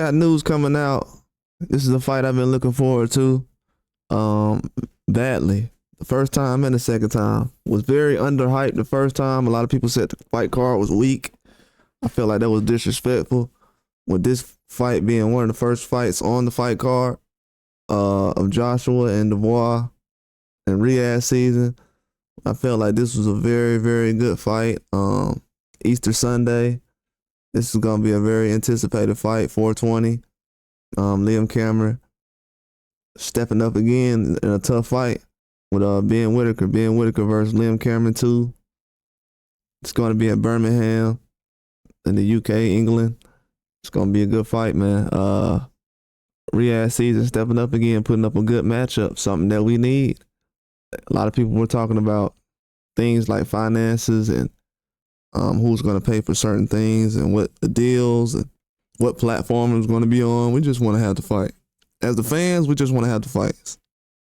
got news coming out. This is a fight I've been looking forward to badly. The first time and the second time. Was very underhyped the first time. A lot of people said the fight card was weak. I felt like that was disrespectful. With this fight being one of the first fights on the fight card of Joshua and Dubois and Riyadh season, I felt like this was a very, very good fight. Easter Sunday. This is gonna be a very anticipated fight. 420. Liam Cameron stepping up again in a tough fight with Ben Whittaker. Ben Whittaker versus Liam Cameron 2. It's gonna be at Birmingham in the UK, England. It's gonna be a good fight, man. Riyadh season stepping up again, putting up a good matchup, something that we need. A lot of people were talking about things like finances and who's going to pay for certain things and what the deals and what platform is going to be on. We just want to have the fight. As the fans, we just want to have the fights.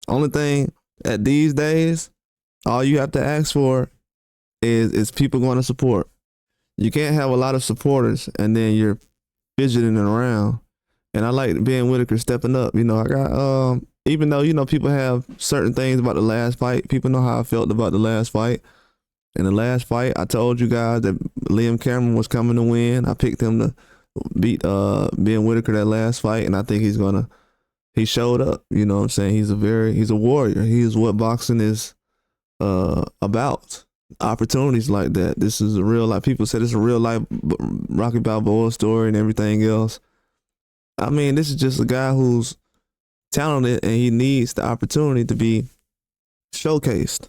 Only thing at these days, all you have to ask for is people going to support. You can't have a lot of supporters and then you're fidgeting around. And I like Ben Whittaker stepping up. You know, I got even though, you know, people have certain things about the last fight, people know how I felt about the last fight. In the last fight, I told you guys that Liam Cameron was coming to win. I picked him to beat Ben Whittaker that last fight, and I think he showed up. You know what I'm saying? He's a warrior. He is what boxing is about. Opportunities like that. This is a real life. People said it's a real life Rocky Balboa story and everything else. I mean, this is just a guy who's talented and he needs the opportunity to be showcased.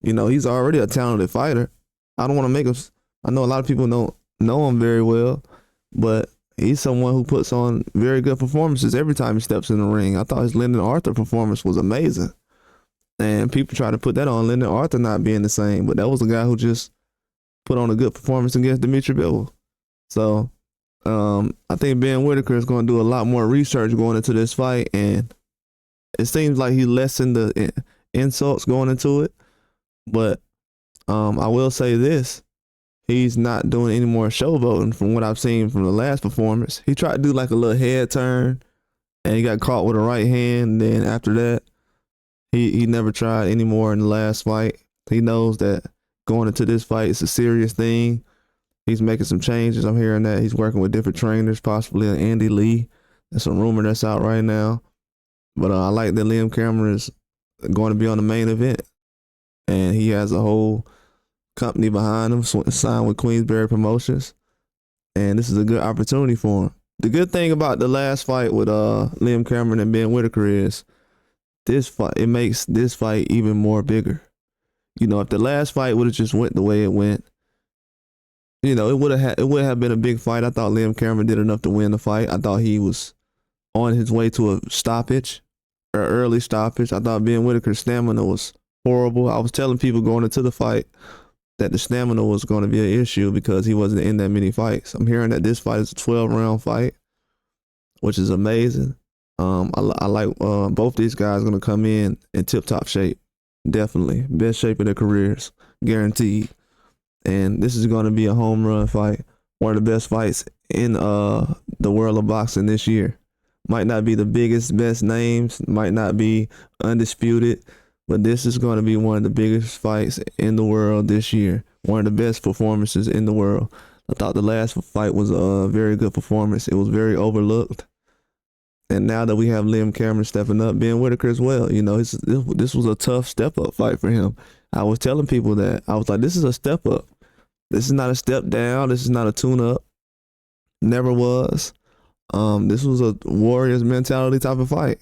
You know, he's already a talented fighter. I don't want to make him. I know a lot of people don't know him very well, but he's someone who puts on very good performances every time he steps in the ring. I thought his Lyndon Arthur performance was amazing. And people try to put that on Lyndon Arthur not being the same, but that was a guy who just put on a good performance against Dimitri Bivol. So I think Ben Whittaker is going to do a lot more research going into this fight, and it seems like he lessened the insults going into it. But I will say this, he's not doing any more showboating from what I've seen from the last performance. He tried to do like a little head turn, and he got caught with a right hand, and then after that, he never tried anymore in the last fight. He knows that going into this fight is a serious thing. He's making some changes. I'm hearing that he's working with different trainers, possibly Andy Lee. There's some rumor that's out right now. But I like that Liam Cameron is going to be on the main event. And he has a whole company behind him, signed with Queensberry Promotions. And this is a good opportunity for him. The good thing about the last fight with Liam Cameron and Ben Whittaker is this fight, it makes this fight even more bigger. You know, if the last fight would have just went the way it went, you know, it would have been a big fight. I thought Liam Cameron did enough to win the fight. I thought he was on his way to a stoppage, or early stoppage. I thought Ben Whittaker's stamina was horrible. I was telling people going into the fight that the stamina was going to be an issue because he wasn't in that many fights. I'm hearing that this fight is a 12-round fight, which is amazing. I like both these guys going to come in tip-top shape. Definitely. Best shape of their careers. Guaranteed. And this is going to be a home run fight. One of the best fights in the world of boxing this year. Might not be the biggest, best names. Might not be undisputed. But this is going to be one of the biggest fights in the world this year. One of the best performances in the world. I thought the last fight was a very good performance. It was very overlooked. And now that we have Liam Cameron stepping up, Ben Whittaker as well, you know, this was a tough step-up fight for him. I was telling people that. I was like, this is a step-up. This is not a step down. This is not a tune-up. Never was. This was a warrior's mentality type of fight.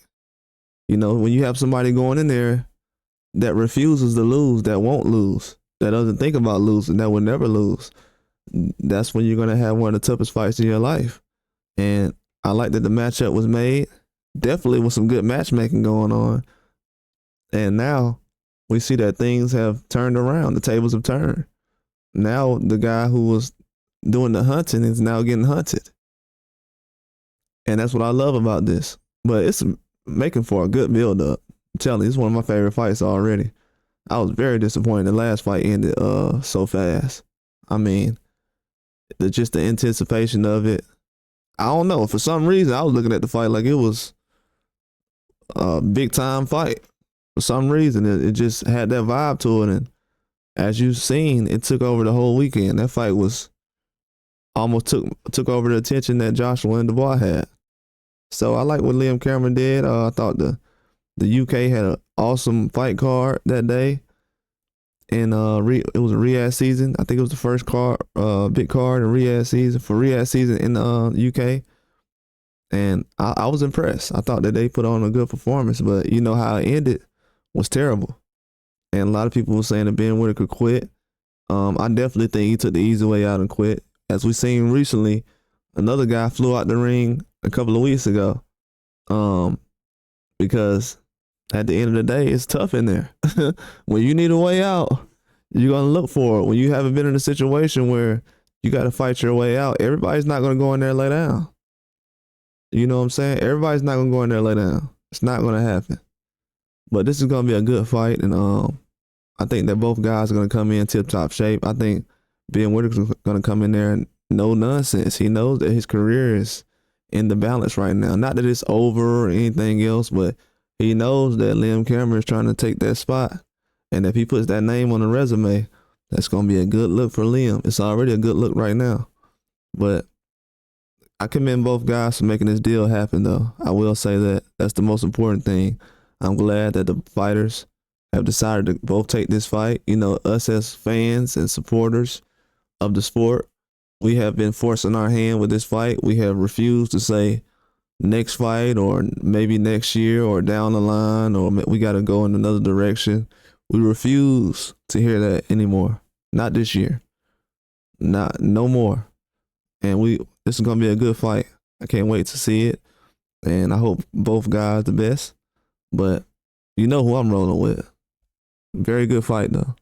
You know, when you have somebody going in there that refuses to lose, that won't lose, that doesn't think about losing, that will never lose, that's when you're going to have one of the toughest fights in your life. And I like that the matchup was made. Definitely with some good matchmaking going on. And now we see that things have turned around. The tables have turned. Now the guy who was doing the hunting is now getting hunted. And that's what I love about this. But it's making for a good build-up. I'm telling you, it's one of my favorite fights already. I was very disappointed the last fight ended so fast. I mean, just the anticipation of it. I don't know. For some reason, I was looking at the fight like it was a big time fight. For some reason, it just had that vibe to it, and as you've seen, it took over the whole weekend. That fight was almost took over the attention that Joshua and Dubois had. So I like what Liam Cameron did. I thought the UK had an awesome fight card that day, and it was a Riyadh season. I think it was the first big card in Riyadh season for Riyadh season in the UK, and I was impressed. I thought that they put on a good performance, but you know how it ended was terrible, and a lot of people were saying that Ben Whittaker quit. I definitely think he took the easy way out and quit. As we seen recently, another guy flew out the ring a couple of weeks ago, because at the end of the day, it's tough in there. When you need a way out, you're gonna look for it. When you haven't been in a situation where you got to fight your way out, everybody's not gonna go in there and lay down. You know what I'm saying? Everybody's not gonna go in there and lay down. It's not gonna happen. But this is gonna be a good fight, and I think that both guys are gonna come in tip-top shape. I think Ben Whittaker's gonna come in there and no nonsense. He knows that his career is in the balance right now. Not that it's over or anything else, but he knows that Liam Cameron is trying to take that spot. And if he puts that name on the resume, that's going to be a good look for Liam. It's already a good look right now. But I commend both guys for making this deal happen, though. I will say that. That's the most important thing. I'm glad that the fighters have decided to both take this fight. You know, us as fans and supporters of the sport, we have been forcing our hand with this fight. We have refused to say next fight or maybe next year or down the line or we got to go in another direction. We refuse to hear that anymore. Not this year. No more. And this is going to be a good fight. I can't wait to see it. And I hope both guys the best. But you know who I'm rolling with. Very good fight, though.